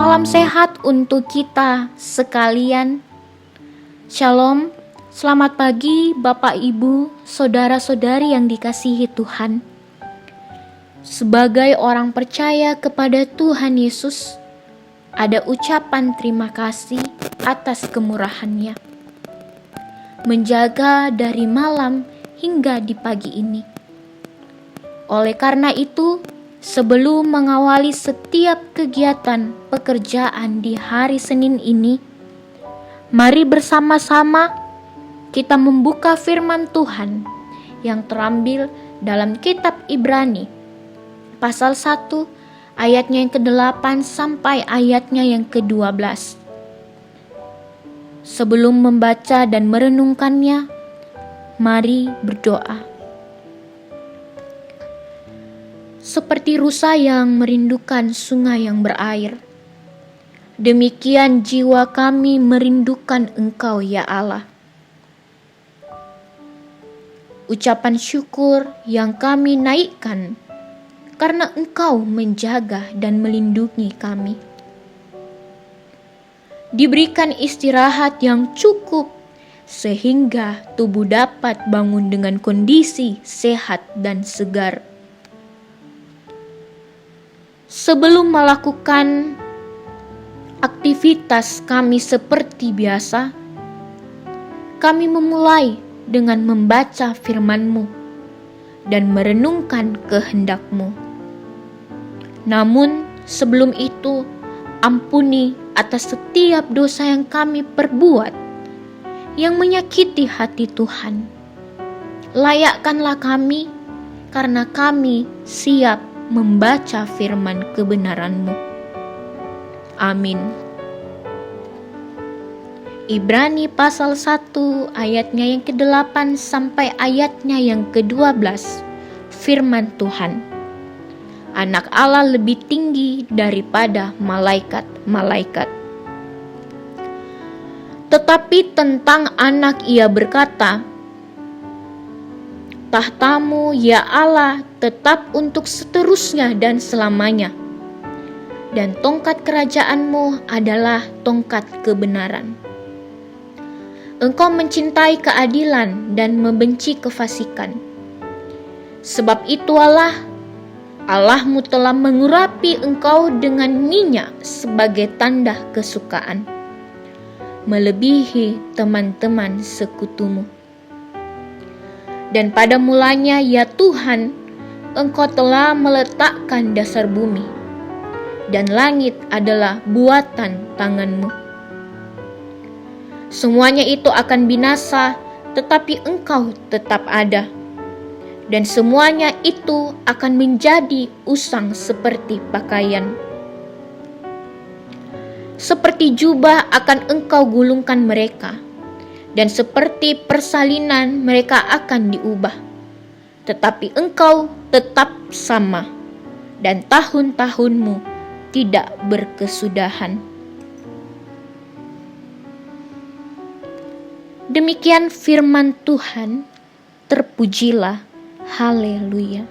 Salam sehat untuk kita sekalian. Shalom, selamat pagi Bapak Ibu, saudara-saudari yang dikasihi Tuhan. Sebagai orang percaya kepada Tuhan Yesus, ada ucapan terima kasih atas kemurahan-Nya, menjaga dari malam hingga di pagi ini. Oleh karena itu, sebelum mengawali setiap kegiatan pekerjaan di hari Senin ini, mari bersama-sama kita membuka firman Tuhan yang terambil dalam kitab Ibrani pasal 1 ayatnya yang ke-8 sampai ayatnya yang ke-12. Sebelum membaca dan merenungkannya, mari berdoa. Seperti rusa yang merindukan sungai yang berair, demikian jiwa kami merindukan Engkau, ya Allah. Ucapan syukur yang kami naikkan karena Engkau menjaga dan melindungi kami. Diberikan istirahat yang cukup sehingga tubuh dapat bangun dengan kondisi sehat dan segar. Sebelum melakukan aktivitas kami seperti biasa, kami memulai dengan membaca firman-Mu dan merenungkan kehendak-Mu. Namun sebelum itu, ampuni atas setiap dosa yang kami perbuat yang menyakiti hati Tuhan. Layakkanlah kami, karena kami siap membaca firman kebenaran-Mu. Amin. Ibrani pasal 1 ayatnya yang ke-8 sampai ayatnya yang ke-12. Firman Tuhan. Anak Allah lebih tinggi daripada malaikat-malaikat. Tetapi tentang anak ia berkata, tahta-Mu, ya Allah, tetap untuk seterusnya dan selamanya. Dan tongkat kerajaan-Mu adalah tongkat kebenaran. Engkau mencintai keadilan dan membenci kefasikan. Sebab itu Allah-Mu telah mengurapi engkau dengan minyak sebagai tanda kesukaan, melebihi teman-teman sekutumu. Dan pada mulanya, ya Tuhan, Engkau telah meletakkan dasar bumi, dan langit adalah buatan tangan-Mu. Semuanya itu akan binasa, tetapi Engkau tetap ada. Dan semuanya itu akan menjadi usang seperti pakaian. Seperti jubah akan Engkau gulungkan mereka, dan seperti persalinan mereka akan diubah. Tetapi Engkau tetap sama, dan tahun-tahun-Mu tidak berkesudahan. Demikian firman Tuhan, terpujilah, haleluya.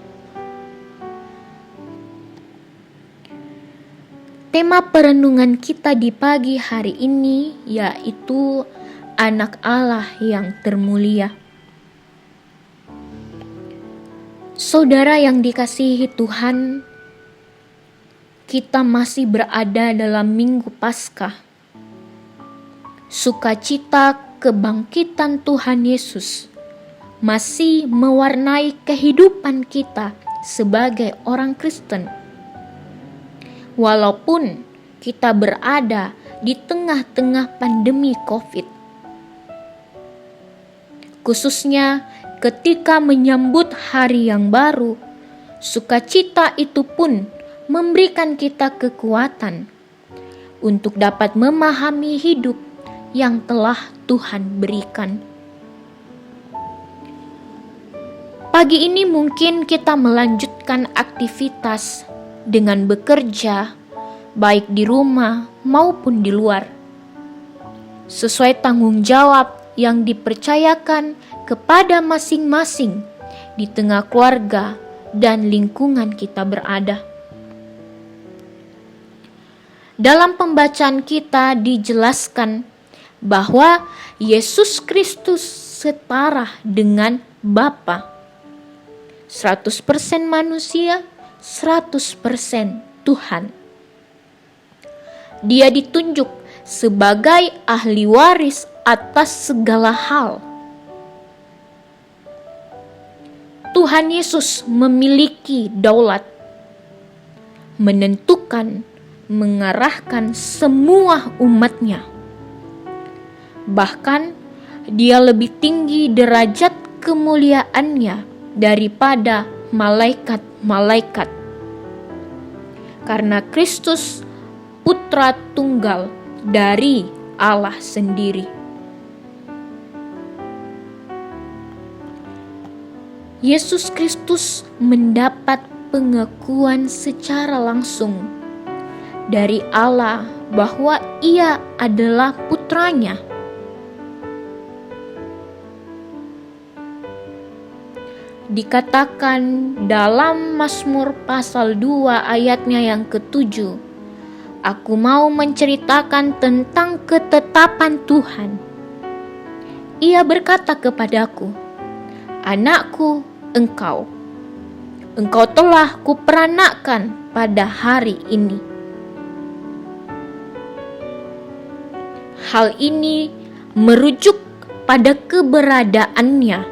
Tema perenungan kita di pagi hari ini yaitu Anak Allah yang termulia. Saudara yang dikasihi Tuhan, kita masih berada dalam Minggu Paskah. Sukacita kebangkitan Tuhan Yesus masih mewarnai kehidupan kita sebagai orang Kristen. Walaupun kita berada di tengah-tengah pandemi COVID, khususnya ketika menyambut hari yang baru, sukacita itu pun memberikan kita kekuatan untuk dapat memahami hidup yang telah Tuhan berikan. Pagi ini mungkin kita melanjutkan aktivitas dengan bekerja, baik di rumah maupun di luar, sesuai tanggung jawab yang dipercayakan kepada masing-masing di tengah keluarga dan lingkungan kita berada. Dalam pembacaan kita dijelaskan bahwa Yesus Kristus setara dengan Bapa. 100% manusia, 100% Tuhan. Dia ditunjuk sebagai ahli waris atas segala hal. Tuhan Yesus memiliki daulat, menentukan, mengarahkan semua umatnya. Bahkan dia lebih tinggi derajat kemuliaannya daripada malaikat-malaikat. Karena Kristus Putra Tunggal dari Allah sendiri. Yesus Kristus mendapat pengakuan secara langsung dari Allah bahwa Ia adalah putranya. Dikatakan dalam Mazmur pasal 2 ayatnya yang ke-7, "Aku mau menceritakan tentang ketetapan Tuhan. Ia berkata kepadaku, Anakku, engkau telah kuperanakkan pada hari ini." Hal ini merujuk pada keberadaannya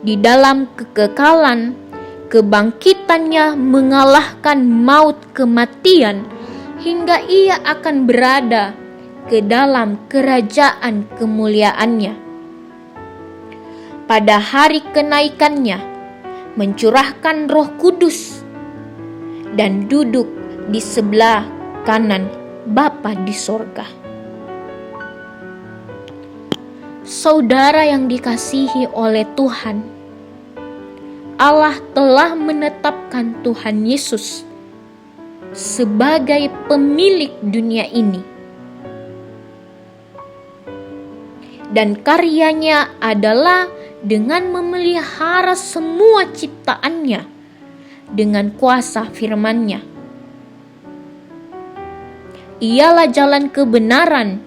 di dalam kekekalan, kebangkitannya mengalahkan maut kematian hingga ia akan berada ke dalam kerajaan kemuliaannya. Pada hari kenaikannya mencurahkan Roh Kudus dan duduk di sebelah kanan Bapa di sorga. Saudara yang dikasihi oleh Tuhan, Allah telah menetapkan Tuhan Yesus sebagai pemilik dunia ini. Dan karyanya adalah dengan memelihara semua ciptaannya dengan kuasa firman-Nya. Ialah jalan kebenaran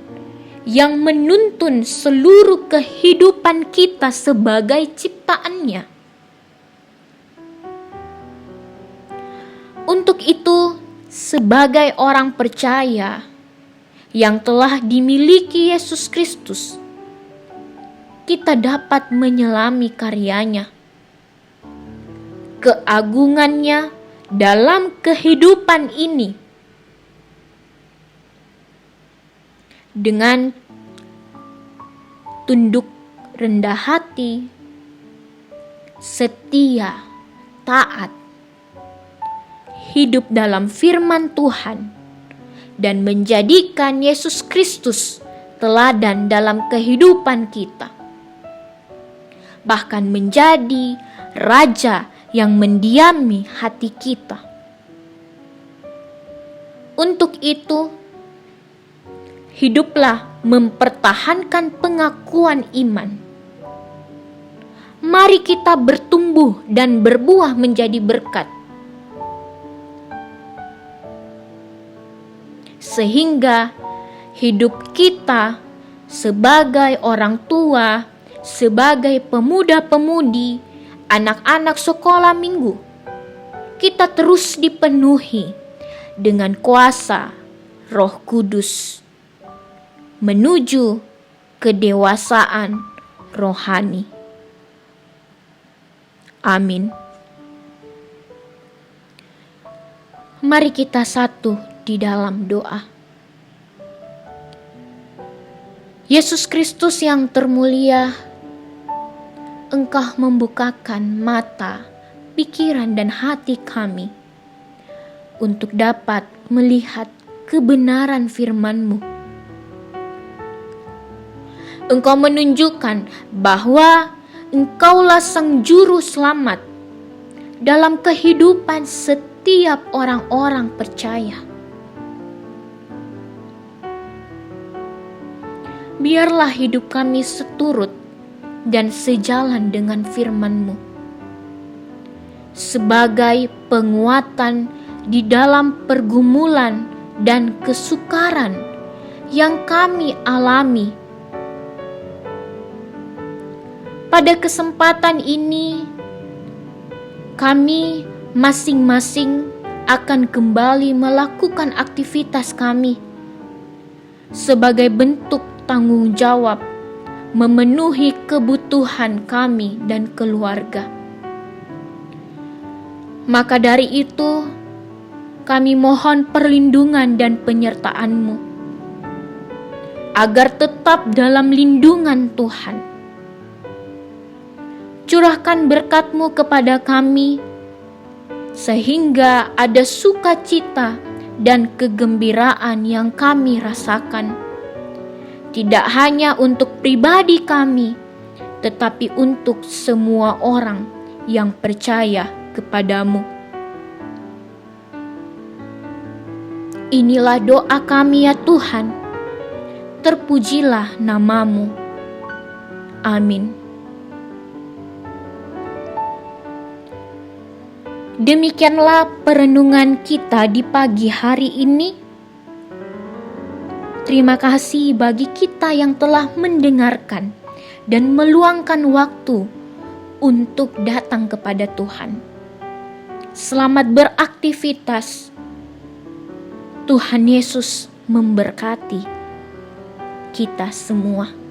yang menuntun seluruh kehidupan kita sebagai ciptaan-Nya. Untuk itu, sebagai orang percaya yang telah dimiliki Yesus Kristus, kita dapat menyelami karyanya, keagungannya dalam kehidupan ini dengan tunduk rendah hati, setia, taat, hidup dalam firman Tuhan, dan menjadikan Yesus Kristus teladan dalam kehidupan kita. Bahkan menjadi raja yang mendiami hati kita. Untuk itu, hiduplah mempertahankan pengakuan iman. Mari kita bertumbuh dan berbuah menjadi berkat, sehingga hidup kita sebagai orang tua, sebagai pemuda-pemudi, anak-anak sekolah minggu, kita terus dipenuhi dengan kuasa Roh Kudus menuju kedewasaan rohani. Amin. Mari kita satu di dalam doa. Yesus Kristus yang termulia, Engkau membukakan mata, pikiran dan hati kami untuk dapat melihat kebenaran firman-Mu. Engkau menunjukkan bahwa Engkaulah Sang Juru Selamat dalam kehidupan setiap orang-orang percaya. Biarlah hidup kami seturut dan sejalan dengan firman-Mu, sebagai penguatan di dalam pergumulan dan kesukaran yang kami alami. Pada kesempatan ini, kami masing-masing akan kembali melakukan aktivitas kami sebagai bentuk tanggung jawab memenuhi kebutuhan kami dan keluarga. Maka dari itu, kami mohon perlindungan dan penyertaan-Mu agar tetap dalam lindungan Tuhan. Curahkan berkat-Mu kepada kami, sehingga ada sukacita dan kegembiraan yang kami rasakan, tidak hanya untuk pribadi kami, tetapi untuk semua orang yang percaya kepada-Mu. Inilah doa kami ya Tuhan, terpujilah nama-Mu. Amin. Demikianlah perenungan kita di pagi hari ini. Terima kasih bagi kita yang telah mendengarkan dan meluangkan waktu untuk datang kepada Tuhan. Selamat beraktivitas. Tuhan Yesus memberkati kita semua.